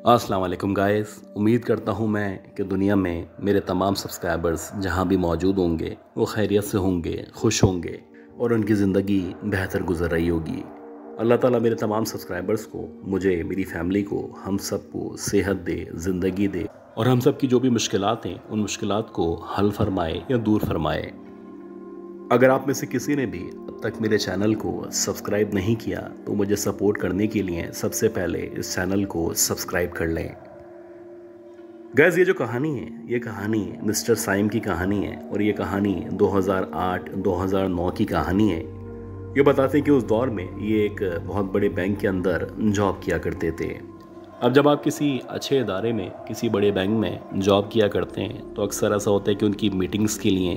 अस्सलाम वालेकुम गाइस। उम्मीद करता हूँ मैं कि दुनिया में मेरे तमाम सब्सक्राइबर्स जहाँ भी मौजूद होंगे वो खैरियत से होंगे, खुश होंगे और उनकी ज़िंदगी बेहतर गुजर रही होगी। अल्लाह ताला मेरे तमाम सब्सक्राइबर्स को, मुझे, मेरी फैमिली को, हम सबको सेहत दे, ज़िंदगी दे और हम सब की जो भी मुश्किलात हैं उन मुश्किलात को हल फरमाए या दूर फरमाए। अगर आप में से किसी ने भी अब तक मेरे चैनल को सब्सक्राइब नहीं किया तो मुझे सपोर्ट करने के लिए सबसे पहले इस चैनल को सब्सक्राइब कर लें। गैस, ये जो कहानी है ये कहानी मिस्टर साइम की कहानी है और ये कहानी 2008-2009 की कहानी है। ये बताते हैं कि उस दौर में ये एक बहुत बड़े बैंक के अंदर जॉब किया करते थे। अब जब आप किसी अच्छे इदारे में, किसी बड़े बैंक में जॉब किया करते हैं तो अक्सर ऐसा होता है कि उनकी मीटिंग्स के लिए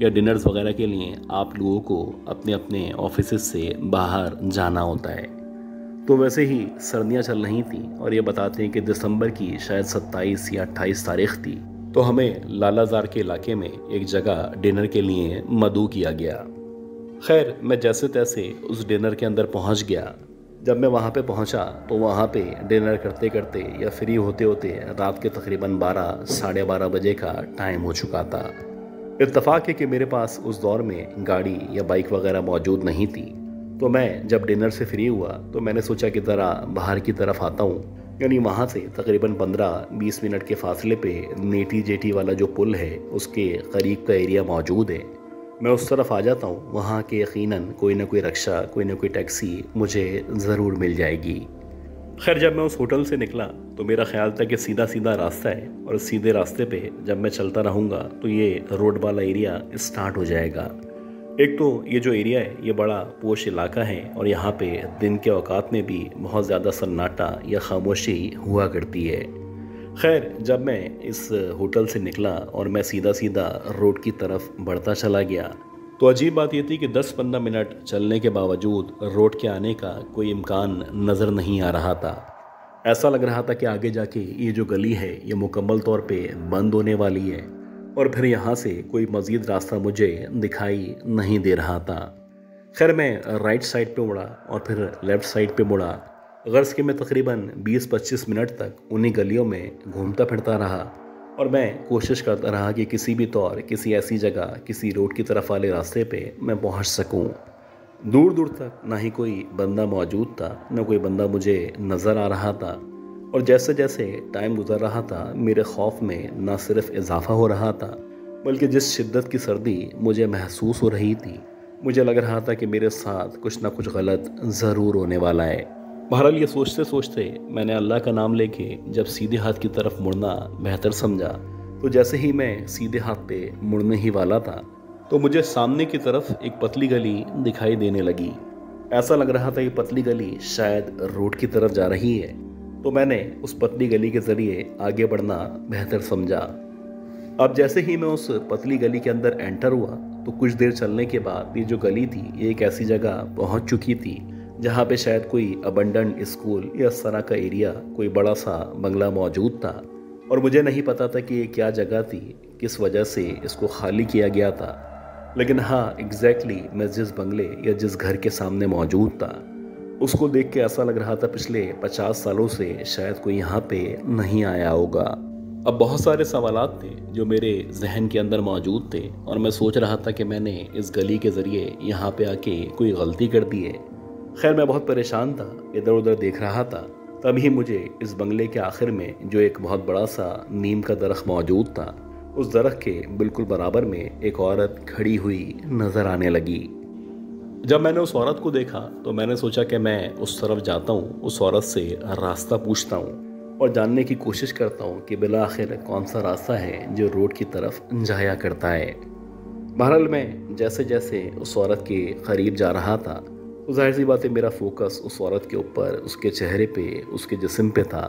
या डिनर्स वगैरह के लिए आप लोगों को अपने अपने ऑफिस से बाहर जाना होता है। तो वैसे ही सर्दियाँ चल रही थी और ये बताते हैं कि दिसंबर की शायद 27 या 28 तारीख थी। तो हमें लालाजार के इलाके में एक जगह डिनर के लिए मदऊ किया गया। खैर, मैं जैसे तैसे उस डिनर के अंदर पहुंच गया। जब मैं वहाँ पे पहुँचा तो वहाँ पे डिनर करते करते या फ्री होते होते रात के तकरीबन 12 साढ़े 12 बजे का टाइम हो चुका था। इत्तेफाक है कि मेरे पास उस दौर में गाड़ी या बाइक वगैरह मौजूद नहीं थी। तो मैं जब डिनर से फ्री हुआ तो मैंने सोचा कि ज़रा बाहर की तरफ आता हूँ। यानी वहाँ से तकरीबन 15-20 मिनट के फासले पे नेटी जेटी वाला जो पुल है उसके करीब का एरिया मौजूद है। मैं उस तरफ आ जाता हूँ, वहाँ के यकीनन कोई ना कोई रिक्शा, कोई ना कोई टैक्सी मुझे ज़रूर मिल जाएगी। खैर, जब मैं उस होटल से निकला तो मेरा ख्याल था कि सीधा सीधा रास्ता है और सीधे रास्ते पे जब मैं चलता रहूँगा तो ये रोड वाला एरिया स्टार्ट हो जाएगा। एक तो ये जो एरिया है ये बड़ा पोश इलाका है और यहाँ पे दिन के औकात में भी बहुत ज़्यादा सन्नाटा या खामोशी हुआ करती है। खैर, जब मैं इस होटल से निकला और मैं सीधा सीधा रोड की तरफ बढ़ता चला गया तो अजीब बात यह थी कि 10-15 मिनट चलने के बावजूद रोड के आने का कोई इम्कान नज़र नहीं आ रहा था। ऐसा लग रहा था कि आगे जाके ये जो गली है ये मुकम्मल तौर पे बंद होने वाली है और फिर यहाँ से कोई मज़ीद रास्ता मुझे दिखाई नहीं दे रहा था। खैर, मैं राइट साइड पे मुड़ा और फिर लेफ़्ट साइड पे मुड़ा। गर्ज़ के मैं तकरीबन 20-25 मिनट तक उन्हीं गलियों में घूमता फिरता रहा और मैं कोशिश करता रहा कि किसी भी तौर किसी ऐसी जगह, किसी रोड की तरफ वाले रास्ते पे मैं पहुंच सकूं। दूर दूर तक ना ही कोई बंदा मौजूद था, ना कोई बंदा मुझे नज़र आ रहा था। और जैसे जैसे टाइम गुजर रहा था मेरे खौफ में ना सिर्फ इजाफा हो रहा था बल्कि जिस शिद्दत की सर्दी मुझे महसूस हो रही थी, मुझे लग रहा था कि मेरे साथ कुछ ना कुछ गलत ज़रूर होने वाला है। बहरहाल, ये सोचते सोचते मैंने अल्लाह का नाम लेके जब सीधे हाथ की तरफ मुड़ना बेहतर समझा तो जैसे ही मैं सीधे हाथ पे मुड़ने ही वाला था तो मुझे सामने की तरफ एक पतली गली दिखाई देने लगी। ऐसा लग रहा था कि पतली गली शायद रोड की तरफ जा रही है। तो मैंने उस पतली गली के ज़रिए आगे बढ़ना बेहतर समझा। अब जैसे ही मैं उस पतली गली के अंदर एंटर हुआ तो कुछ देर चलने के बाद ये जो गली थी ये एक ऐसी जगह पहुंच चुकी थी जहाँ पे शायद कोई अबंडन स्कूल या इस तरह का एरिया, कोई बड़ा सा बंगला मौजूद था। और मुझे नहीं पता था कि ये क्या जगह थी, किस वजह से इसको खाली किया गया था। लेकिन हाँ, एग्जैक्टली मैं जिस बंगले या जिस घर के सामने मौजूद था उसको देख के ऐसा लग रहा था पिछले 50 सालों से शायद कोई यहाँ पे नहीं आया होगा। अब बहुत सारे सवालात थे जो मेरे जहन के अंदर मौजूद थे और मैं सोच रहा था कि मैंने इस गली के ज़रिए यहाँ पे आके कोई गलती कर दी है। खैर, मैं बहुत परेशान था, इधर उधर देख रहा था। तभी मुझे इस बंगले के आखिर में जो एक बहुत बड़ा सा नीम का दरख्त मौजूद था उस दरख्त के बिल्कुल बराबर में एक औरत खड़ी हुई नज़र आने लगी। जब मैंने उस औरत को देखा तो मैंने सोचा कि मैं उस तरफ जाता हूँ, उस औरत से रास्ता पूछता हूँ और जानने की कोशिश करता हूँ कि बिला आखिर कौन सा रास्ता है जो रोड की तरफ जाया करता है। बहरहाल, मैं जैसे जैसे उस औरत के करीब जा रहा था तो जाहिर सी बात है मेरा फोकस उस औरत के ऊपर, उसके चेहरे पे, उसके जिस्म पे था।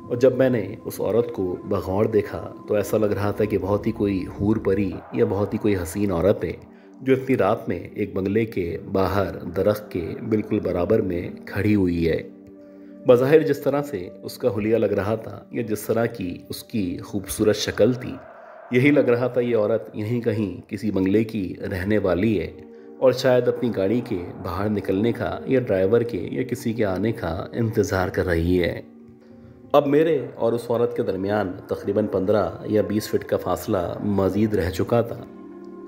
और जब मैंने उस औरत को बगौर देखा तो ऐसा लग रहा था कि बहुत ही कोई हूर परी या बहुत ही कोई हसीन औरत है जो इतनी रात में एक बंगले के बाहर दरख्त के बिल्कुल बराबर में खड़ी हुई है। बज़ाहिर जिस तरह से उसका हुलिया लग रहा था या जिस तरह की उसकी खूबसूरत शक्ल थी, यही लग रहा था ये औरत यहीं कहीं किसी बंगले की रहने वाली है और शायद अपनी गाड़ी के बाहर निकलने का या ड्राइवर के या किसी के आने का इंतज़ार कर रही है। अब मेरे और उस औरत के दरमियान तकरीबन 15 या 20 फीट का फासला मज़ीद रह चुका था।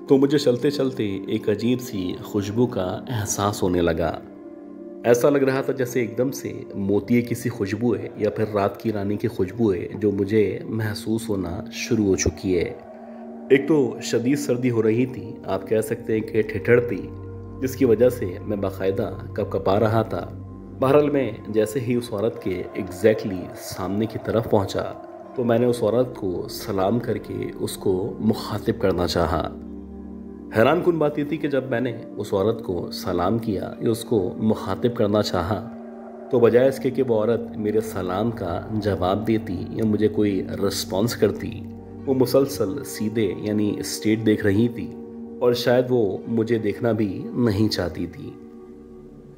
तो मुझे चलते चलते एक अजीब सी खुशबू का एहसास होने लगा। ऐसा लग रहा था जैसे एकदम से मोतिये की सी खुशबू है या फिर रात की रानी की खुशबू है जो मुझे महसूस होना शुरू हो चुकी है। एक तो शदीद सर्दी हो रही थी, आप कह सकते हैं कि ठिठुर थी, जिसकी वजह से मैं बाकायदा कपकपा रहा था। बहरहाल मैं जैसे ही उस औरत के एग्जैक्टली सामने की तरफ पहुंचा तो मैंने उस औरत को सलाम करके उसको मुखातिब करना चाहा। हैरानकुन बात यह थी कि जब मैंने उस औरत को सलाम किया या उसको मुखातिब करना चाहा तो बजाय इसके कि वो औरत मेरे सलाम का जवाब देती या मुझे कोई रिस्पॉन्स करती, वो मुसलसल सीधे यानी स्ट्रेट देख रही थी और शायद वो मुझे देखना भी नहीं चाहती थी।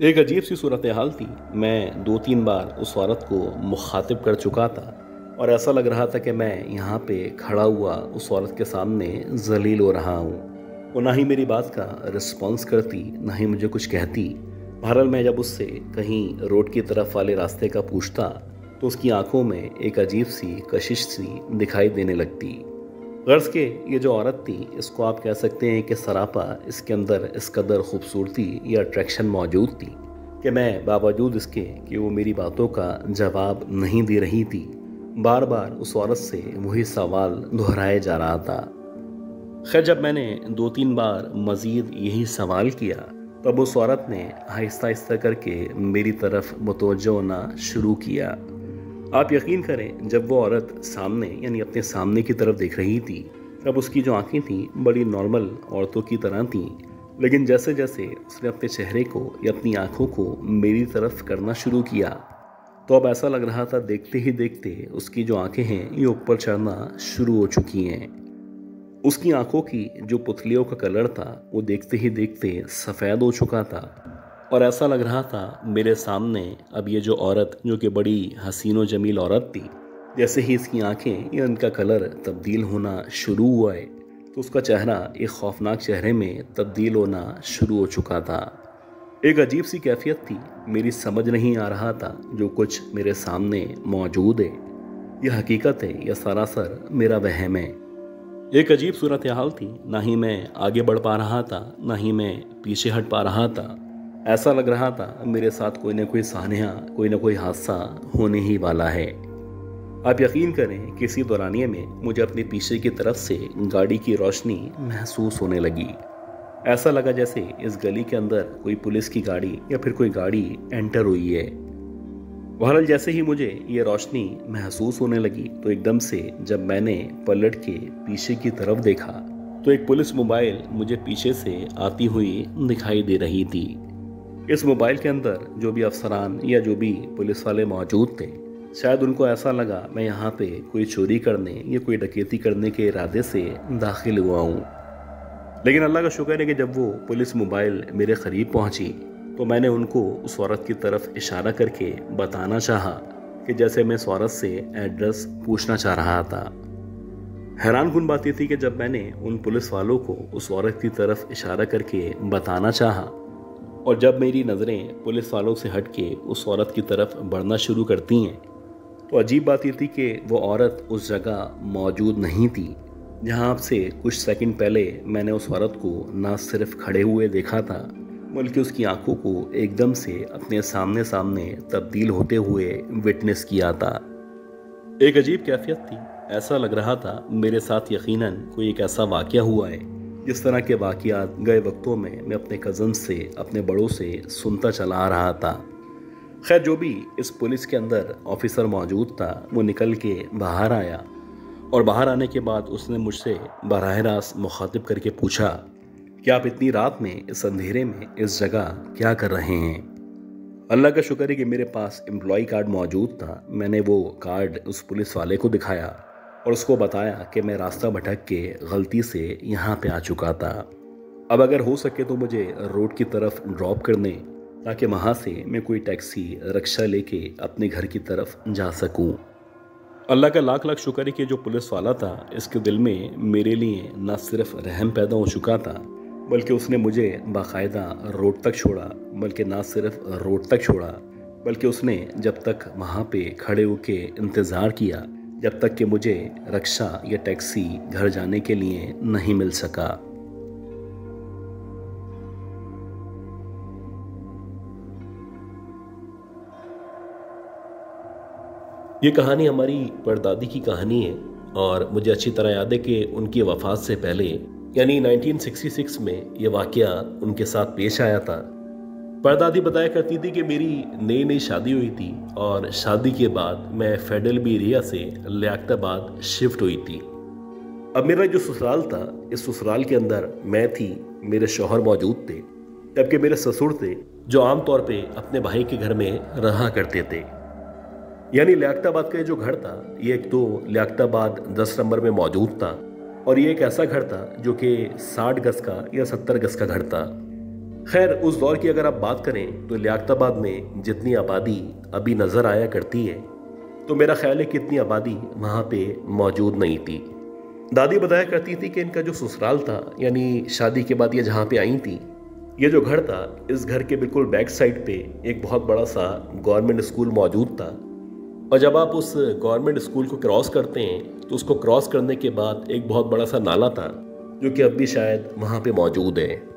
एक अजीब सी सूरत हाल थी। मैं 2-3 बार उस औरत को मुखातिब कर चुका था और ऐसा लग रहा था कि मैं यहाँ पे खड़ा हुआ उस औरत के सामने जलील हो रहा हूँ। वो ना ही मेरी बात का रिस्पॉन्स करती, ना ही मुझे कुछ कहती। बहरहाल मैं जब उससे कहीं रोड की तरफ वाले रास्ते का पूछता तो उसकी आंखों में एक अजीब सी कशिश सी दिखाई देने लगती। गर्ज के ये जो औरत थी, इसको आप कह सकते हैं कि सरापा इसके अंदर इस कदर खूबसूरती या अट्रैक्शन मौजूद थी कि मैं बावजूद इसके कि वो मेरी बातों का जवाब नहीं दे रही थी, बार बार उस औरत से वही सवाल दोहराया जा रहा था। खैर जब मैंने 2-3 बार मज़ीद यही सवाल किया तब उस औरत ने आहिस्ता आहिस्ता करके मेरी तरफ मुतवज्जो होना शुरू किया। आप यकीन करें, जब वो औरत सामने यानी अपने सामने की तरफ देख रही थी तब उसकी जो आंखें थीं बड़ी नॉर्मल औरतों की तरह थीं, लेकिन जैसे जैसे उसने अपने चेहरे को या अपनी आंखों को मेरी तरफ करना शुरू किया तो अब ऐसा लग रहा था देखते ही देखते उसकी जो आंखें हैं ये ऊपर चढ़ना शुरू हो चुकी हैं। उसकी आंखों की जो पुतलियों का कलर था वो देखते ही देखते सफ़ेद हो चुका था और ऐसा लग रहा था मेरे सामने अब ये जो औरत, जो कि बड़ी हसीन व जमील औरत थी, जैसे ही इसकी आंखें या इनका कलर तब्दील होना शुरू हुआ है तो उसका चेहरा एक खौफनाक चेहरे में तब्दील होना शुरू हो चुका था। एक अजीब सी कैफियत थी, मेरी समझ नहीं आ रहा था जो कुछ मेरे सामने मौजूद है यह हकीकत है या सरासर मेरा वहम है। एक अजीब सूरत हाल थी, ना ही मैं आगे बढ़ पा रहा था ना ही मैं पीछे हट पा रहा था। ऐसा लग रहा था मेरे साथ कोई ना कोई सान्या, कोई ना कोई हादसा होने ही वाला है। आप यकीन करें कि इसी दौरानिये में मुझे अपने पीछे की तरफ से गाड़ी की रोशनी महसूस होने लगी। ऐसा लगा जैसे इस गली के अंदर कोई पुलिस की गाड़ी या फिर कोई गाड़ी एंटर हुई है। बहरहाल जैसे ही मुझे ये रोशनी महसूस होने लगी तो एकदम से जब मैंने पलट के पीछे की तरफ देखा तो एक पुलिस मोबाइल मुझे पीछे से आती हुई दिखाई दे रही थी। इस मोबाइल के अंदर जो भी अफसरान या जो भी पुलिस वाले मौजूद थे, शायद उनको ऐसा लगा मैं यहाँ पे कोई चोरी करने या कोई डकैती करने के इरादे से दाखिल हुआ हूँ। लेकिन अल्लाह का शुक्र है कि जब वो पुलिस मोबाइल मेरे करीब पहुँची तो मैंने उनको उस औरत की तरफ इशारा करके बताना चाहा कि जैसे मैं इस औरत से एड्रेस पूछना चाह रहा था। हैरानकुन बात यह थी कि जब मैंने उन पुलिस वालों को उस औरत की तरफ इशारा करके बताना चाहा और जब मेरी नज़रें पुलिस वालों से हट के उस औरत की तरफ बढ़ना शुरू करती हैं तो अजीब बात यह थी कि वो औरत उस जगह मौजूद नहीं थी जहां आपसे कुछ सेकंड पहले मैंने उस औरत को ना सिर्फ खड़े हुए देखा था बल्कि उसकी आंखों को एकदम से अपने सामने सामने तब्दील होते हुए विटनेस किया था। एक अजीब कैफियत थी, ऐसा लग रहा था मेरे साथ यकीनन कोई एक ऐसा वाक़या हुआ है जिस तरह के वाक़यात गए वक्तों में मैं अपने कज़न से, अपने बड़ों से सुनता चला आ रहा था। खैर जो भी इस पुलिस के अंदर ऑफिसर मौजूद था वो निकल के बाहर आया और बाहर आने के बाद उसने मुझसे बराह रास्त मुखातिब करके पूछा कि आप इतनी रात में इस अंधेरे में इस जगह क्या कर रहे हैं। अल्लाह का शुक्र है कि मेरे पास एम्प्लॉय कार्ड मौजूद था। मैंने वो कार्ड उस पुलिस वाले को दिखाया और उसको बताया कि मैं रास्ता भटक के गलती से यहाँ पे आ चुका था। अब अगर हो सके तो मुझे रोड की तरफ ड्रॉप कर दें ताकि वहाँ से मैं कोई टैक्सी रिक्शा लेके अपने घर की तरफ जा सकूँ। अल्लाह का लाख लाख शुक्र है कि जो पुलिस वाला था इसके दिल में मेरे लिए न सिर्फ रहम पैदा हो चुका था बल्कि उसने मुझे बाकायदा रोड तक छोड़ा, बल्कि ना सिर्फ रोड तक छोड़ा बल्कि उसने जब तक वहाँ पे खड़े होके इंतज़ार किया जब तक कि मुझे रिक्शा या टैक्सी घर जाने के लिए नहीं मिल सका। ये कहानी हमारी परदादी की कहानी है और मुझे अच्छी तरह याद है कि उनकी वफ़ात से पहले यानी 1966 में ये वाक़या उनके साथ पेश आया था। परदादी बताया करती थी कि मेरी नई नई शादी हुई थी और शादी के बाद मैं फेडरल बी एरिया से लियाकताबाद शिफ्ट हुई थी। अब मेरा जो ससुराल था, इस ससुराल के अंदर मैं थी, मेरे शौहर मौजूद थे, जबकि मेरे ससुर थे जो आमतौर पे अपने भाई के घर में रहा करते थे। यानी लियाकताबाद का जो घर था ये एक तो लियाकताबाद 10 नंबर में मौजूद था और ये एक ऐसा घर था जो कि 60 गज का या 70 गज का घर था। खैर, उस दौर की अगर आप बात करें तो लियाकताबाद में जितनी आबादी अभी नज़र आया करती है तो मेरा ख्याल है कि इतनी आबादी वहाँ पे मौजूद नहीं थी। दादी बताया करती थी कि इनका जो ससुराल था यानी शादी के बाद ये जहाँ पे आई थी, ये जो घर था, इस घर के बिल्कुल बैक साइड पे एक बहुत बड़ा सा गवर्नमेंट स्कूल मौजूद था और जब आप उस गवर्नमेंट स्कूल को क्रॉस करते हैं तो उसको क्रॉस करने के बाद एक बहुत बड़ा सा नाला था जो कि अब भी शायद वहाँ पे मौजूद है।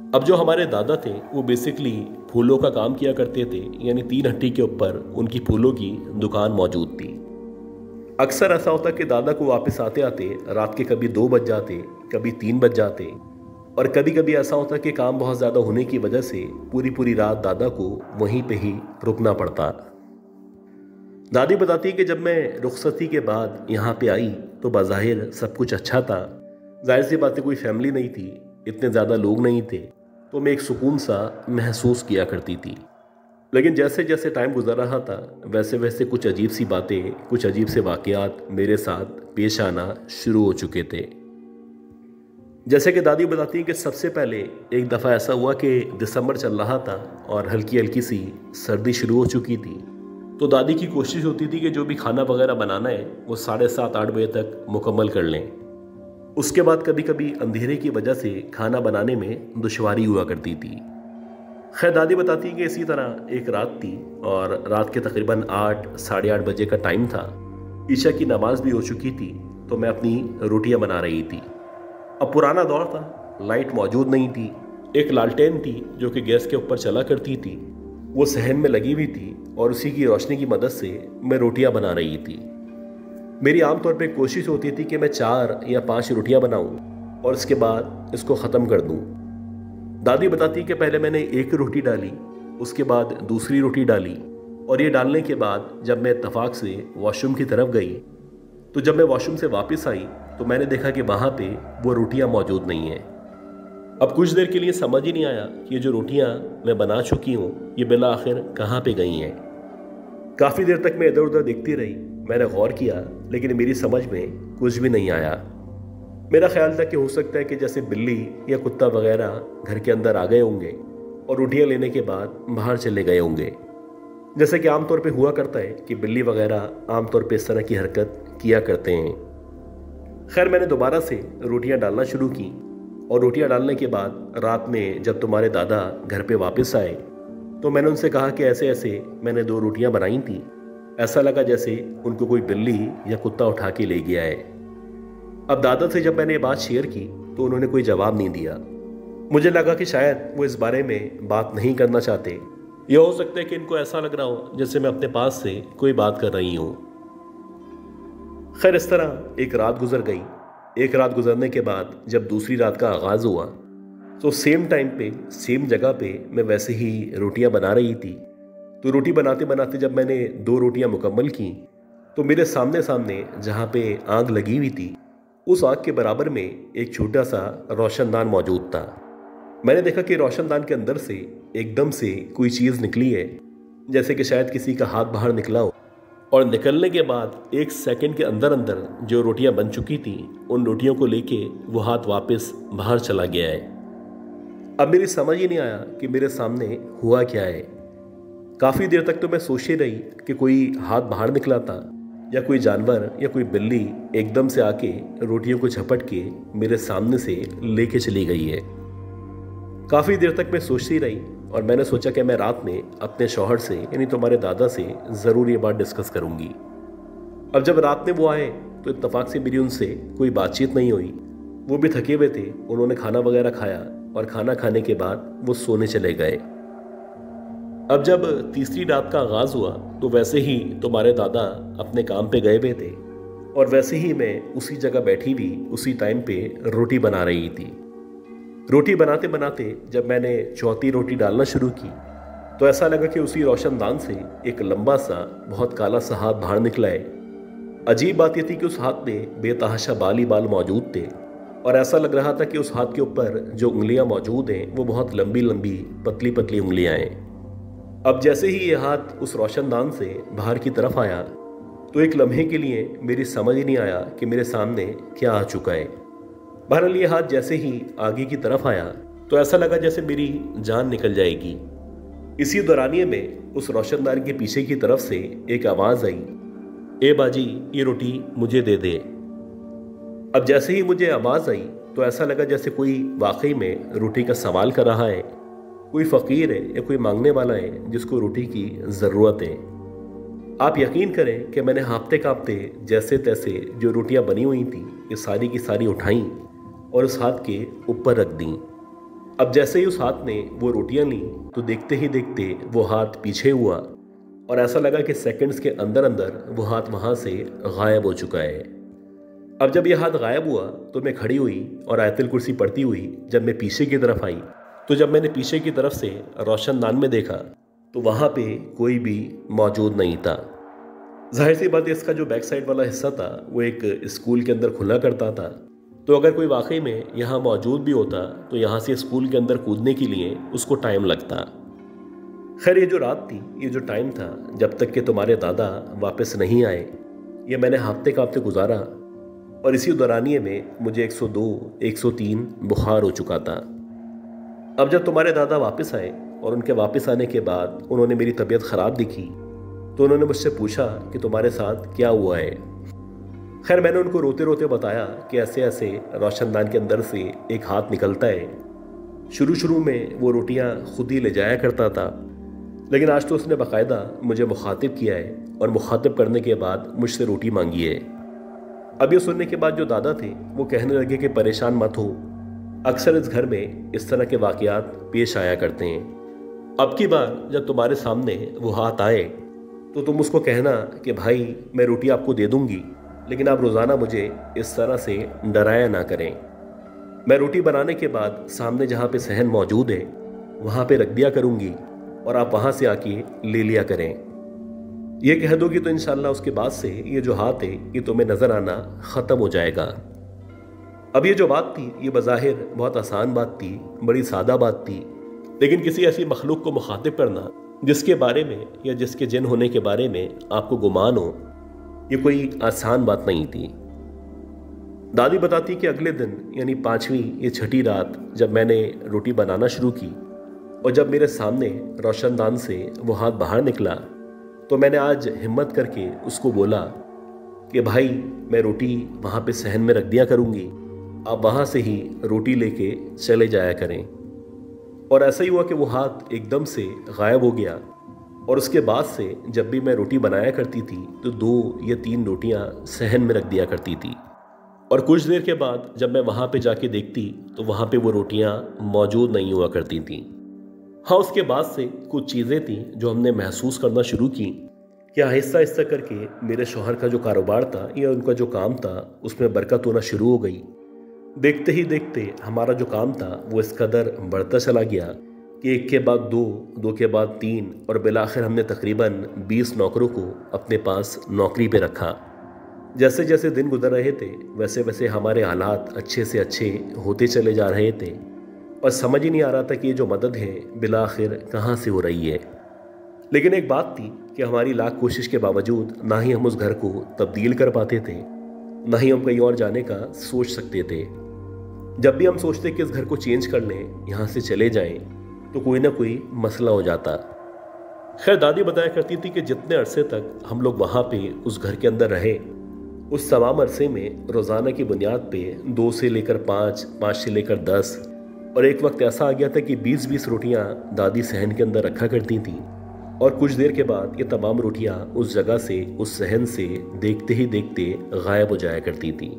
अब जो हमारे दादा थे वो बेसिकली फूलों का काम किया करते थे, यानी 3 हट्टी के ऊपर उनकी फूलों की दुकान मौजूद थी। अक्सर ऐसा होता कि दादा को वापस आते आते रात के कभी 2 बज जाते, कभी 3 बज जाते और कभी कभी ऐसा होता कि काम बहुत ज़्यादा होने की वजह से पूरी पूरी रात दादा को वहीं पे ही रुकना पड़ता। दादी बताती कि जब मैं रुखसती के बाद यहाँ पे आई तो बाज़ाहिर सब कुछ अच्छा था। जाहिर सी बात है, कोई फैमिली नहीं थी, इतने ज़्यादा लोग नहीं थे, तो मैं एक सुकून सा महसूस किया करती थी। लेकिन जैसे जैसे टाइम गुजर रहा था वैसे वैसे कुछ अजीब सी बातें, कुछ अजीब से वाक़यात मेरे साथ पेश आना शुरू हो चुके थे। जैसे कि दादी बताती हैं कि सबसे पहले एक दफ़ा ऐसा हुआ कि दिसंबर चल रहा था और हल्की हल्की सी सर्दी शुरू हो चुकी थी। तो दादी की कोशिश होती थी कि जो भी खाना वगैरह बनाना है वो 7:30-8 बजे तक मुकम्मल कर लें। उसके बाद कभी कभी अंधेरे की वजह से खाना बनाने में दुश्वारी हुआ करती थी। खैर, दादी बताती कि इसी तरह एक रात थी और रात के तकरीबन 8 साढ़े 8 बजे का टाइम था। ईशा की नमाज भी हो चुकी थी तो मैं अपनी रोटियां बना रही थी। अब पुराना दौर था, लाइट मौजूद नहीं थी। एक लालटेन थी जो कि गैस के ऊपर चला करती थी, वो सहन में लगी हुई थी और उसी की रोशनी की मदद से मैं रोटियां बना रही थी। मेरी आमतौर पे कोशिश होती थी कि मैं 4 या 5 रोटियां बनाऊं और इसके बाद इसको ख़त्म कर दूं। दादी बताती कि पहले मैंने एक रोटी डाली, उसके बाद दूसरी रोटी डाली और ये डालने के बाद जब मैं इत्तफाक से वॉशरूम की तरफ गई तो जब मैं वॉशरूम से वापस आई तो मैंने देखा कि वहाँ पे वो रोटियां मौजूद नहीं हैं। अब कुछ देर के लिए समझ ही नहीं आया कि ये जो रोटियां मैं बना चुकी हूँ ये बिला आखिर कहाँ पे गई हैं। काफ़ी देर तक मैं इधर उधर देखती रही, मैंने गौर किया, लेकिन मेरी समझ में कुछ भी नहीं आया। मेरा ख्याल था कि हो सकता है कि जैसे बिल्ली या कुत्ता वगैरह घर के अंदर आ गए होंगे और रोटियां लेने के बाद बाहर चले गए होंगे, जैसे कि आमतौर पे हुआ करता है कि बिल्ली वगैरह आमतौर पे इस तरह की हरकत किया करते हैं। खैर, मैंने दोबारा से रोटियां डालना शुरू की और रोटियां डालने के बाद रात में जब तुम्हारे दादा घर पे वापस आए तो मैंने उनसे कहा कि ऐसे ऐसे मैंने 2 रोटियां बनाई थी, ऐसा लगा जैसे उनको कोई बिल्ली या कुत्ता उठा के ले गया है। अब दादा से जब मैंने ये बात शेयर की तो उन्होंने कोई जवाब नहीं दिया। मुझे लगा कि शायद वो इस बारे में बात नहीं करना चाहते, यह हो सकता है कि इनको ऐसा लग रहा हो जैसे मैं अपने पास से कोई बात कर रही हूँ। खैर, इस तरह एक रात गुजर गई। एक रात गुजरने के बाद जब दूसरी रात का आगाज़ हुआ तो सेम टाइम पे सेम जगह पे मैं वैसे ही रोटियां बना रही थी। तो रोटी बनाते बनाते जब मैंने 2 रोटियां मुकम्मल की तो मेरे सामने सामने जहाँ पे आग लगी हुई थी उस आग के बराबर में एक छोटा सा रोशनदान मौजूद था। मैंने देखा कि रोशनदान के अंदर से एकदम से कोई चीज़ निकली है, जैसे कि शायद किसी का हाथ बाहर निकला हो, और निकलने के बाद 1 सेकंड के अंदर अंदर जो रोटियां बन चुकी थी उन रोटियों को लेके वो हाथ वापस बाहर चला गया है। अब मेरी समझ ही नहीं आया कि मेरे सामने हुआ क्या है। काफ़ी देर तक तो मैं सोच ही रही कि कोई हाथ बाहर निकला था या कोई जानवर या कोई बिल्ली एकदम से आके रोटियों को झपट के मेरे सामने से लेके चली गई है। काफ़ी देर तक मैं सोचती रही और मैंने सोचा कि मैं रात में अपने शौहर से यानी तुम्हारे दादा से ज़रूर ये बात डिस्कस करूँगी। अब जब रात में वो आए तो इत्तेफाक से मेरी उनसे कोई बातचीत नहीं हुई। वो भी थके हुए थे। उन्होंने खाना वगैरह खाया और खाना खाने के बाद वो सोने चले गए। अब जब तीसरी रात का आगाज़ हुआ तो वैसे ही तुम्हारे दादा अपने काम पे गए हुए थे और वैसे ही मैं उसी जगह बैठी हुई उसी टाइम पे रोटी बना रही थी। रोटी बनाते बनाते जब मैंने चौथी रोटी डालना शुरू की तो ऐसा लगा कि उसी रोशनदान से एक लंबा सा बहुत काला सा हाथ बाहर निकला है। अजीब बात यह थी कि उस हाथ में बेतहाशा बाल ही बाल मौजूद थे और ऐसा लग रहा था कि उस हाथ के ऊपर जो उंगलियां मौजूद हैं वो बहुत लंबी लंबी पतली पतली उंगलियां हैं। अब जैसे ही ये हाथ उस रोशनदान से बाहर की तरफ आया तो एक लम्हे के लिए मेरी समझ ही नहीं आया कि मेरे सामने क्या आ चुका है। बहरहाल ये हाथ जैसे ही आगे की तरफ आया तो ऐसा लगा जैसे मेरी जान निकल जाएगी। इसी दौरानिये में उस रोशनदान के पीछे की तरफ से एक आवाज़ आई, ए बाजी ये रोटी मुझे दे दे। अब जैसे ही मुझे आवाज़ आई तो ऐसा लगा जैसे कोई वाकई में रोटी का सवाल कर रहा है, कोई फ़कीर है या कोई मांगने वाला है जिसको रोटी की ज़रूरत है। आप यकीन करें कि मैंने हाँफते काँपते जैसे तैसे जो रोटियां बनी हुई थी ये सारी की सारी उठाई और उस हाथ के ऊपर रख दी। अब जैसे ही उस हाथ ने वो रोटियां ली तो देखते ही देखते वो हाथ पीछे हुआ और ऐसा लगा कि सेकंड्स के अंदर अंदर वो हाथ वहाँ से गायब हो चुका है। अब जब यह हाथ गायब हुआ तो मैं खड़ी हुई और आयतुल कुर्सी पढ़ती हुई जब मैं पीछे की तरफ आई तो जब मैंने पीछे की तरफ से रोशनदान में देखा तो वहाँ पे कोई भी मौजूद नहीं था। जाहिर सी बात है इसका जो बैक साइड वाला हिस्सा था वो एक स्कूल के अंदर खुला करता था, तो अगर कोई वाकई में यहाँ मौजूद भी होता तो यहाँ से स्कूल के अंदर कूदने के लिए उसको टाइम लगता। खैर ये जो रात थी, ये जो टाइम था जब तक कि तुम्हारे दादा वापस नहीं आए, ये मैंने हाँफते काँपते गुजारा और इसी दौरानिये में मुझे 102, 103 बुखार हो चुका था। अब जब तुम्हारे दादा वापस आए और उनके वापस आने के बाद उन्होंने मेरी तबीयत ख़राब दिखी तो उन्होंने मुझसे पूछा कि तुम्हारे साथ क्या हुआ है। खैर मैंने उनको रोते रोते बताया कि ऐसे ऐसे रोशनदान के अंदर से एक हाथ निकलता है। शुरू में वो रोटियां खुद ही ले जाया करता था, लेकिन आज तो उसने बाकायदा मुझे मुखातिब किया है और मुखातिब करने के बाद मुझसे रोटी मांगी है। अब ये सुनने के बाद जो दादा थे वो कहने लगे कि परेशान मत हो, अक्सर इस घर में इस तरह के वाक़यात पेश आया करते हैं। अब की बार जब तुम्हारे सामने वो हाथ आए तो तुम उसको कहना कि भाई मैं रोटी आपको दे दूंगी, लेकिन आप रोज़ाना मुझे इस तरह से डराया ना करें। मैं रोटी बनाने के बाद सामने जहाँ पे सहन मौजूद है वहाँ पे रख दिया करूँगी और आप वहाँ से आके ले लिया करें। ये कह दोगी तो इंशाल्लाह उसके बाद से ये जो हाथ है ये तुम्हें नज़र आना ख़त्म हो जाएगा। अब ये जो बात थी ये बज़ाहिर बहुत आसान बात थी, बड़ी सादा बात थी, लेकिन किसी ऐसी मखलूक को मुखातिब करना जिसके बारे में या जिसके जिन होने के बारे में आपको गुमान हो, ये कोई आसान बात नहीं थी। दादी बताती कि अगले दिन यानी 5वीं या 6ठी रात जब मैंने रोटी बनाना शुरू की और जब मेरे सामने रोशनदान से वो हाथ बाहर निकला तो मैंने आज हिम्मत करके उसको बोला कि भाई मैं रोटी वहाँ पे सहन में रख दिया करूँगी, आप वहाँ से ही रोटी लेके चले जाया करें। और ऐसा ही हुआ कि वो हाथ एकदम से गायब हो गया और उसके बाद से जब भी मैं रोटी बनाया करती थी तो 2 या 3 रोटियां सहन में रख दिया करती थी और कुछ देर के बाद जब मैं वहाँ पे जाके देखती तो वहाँ पे वो रोटियां मौजूद नहीं हुआ करती थी। हाँ, उसके बाद से कुछ चीज़ें थी जो हमने महसूस करना शुरू की कि आहिस्ता आहिस्ता करके मेरे शौहर का जो कारोबार था या उनका जो काम था उसमें बरकत होना शुरू हो गई। देखते ही देखते हमारा जो काम था वो इस कदर बढ़ता चला गया कि एक के बाद 2, 2 के बाद 3 और बिलाखिर हमने तकरीबन 20 नौकरों को अपने पास नौकरी पे रखा। जैसे जैसे दिन गुजर रहे थे वैसे वैसे हमारे हालात अच्छे से अच्छे होते चले जा रहे थे और समझ ही नहीं आ रहा था कि ये जो मदद है बिलाखिर कहाँ से हो रही है। लेकिन एक बात थी कि हमारी लाख कोशिश के बावजूद ना ही हम उस घर को तब्दील कर पाते थे, ना ही हम कहीं और जाने का सोच सकते थे। जब भी हम सोचते कि इस घर को चेंज कर लें, यहाँ से चले जाएं, तो कोई ना कोई मसला हो जाता। खैर दादी बताया करती थी कि जितने अरसे तक हम लोग वहाँ पे उस घर के अंदर रहे, उस तमाम अरसे में रोज़ाना की बुनियाद पे 2 से लेकर 5, 5 से लेकर 10 और एक वक्त ऐसा आ गया था कि 20-20 रोटियां दादी सहन के अंदर रखा करती थीं और कुछ देर के बाद ये तमाम रोटियां उस जगह से, उस सहन से देखते ही देखते गायब हो जाया करती थीं।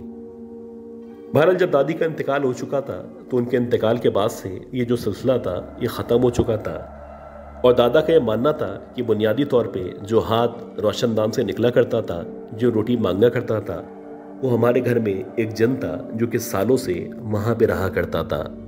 बहरहाल जब दादी का इंतकाल हो चुका था तो उनके इंतकाल के बाद से ये जो सिलसिला था ये ख़त्म हो चुका था और दादा का ये मानना था कि बुनियादी तौर पे जो हाथ रोशनदान से निकला करता था, जो रोटी मांगा करता था, वो हमारे घर में एक जन था जो कि सालों से वहाँ पे रहा करता था।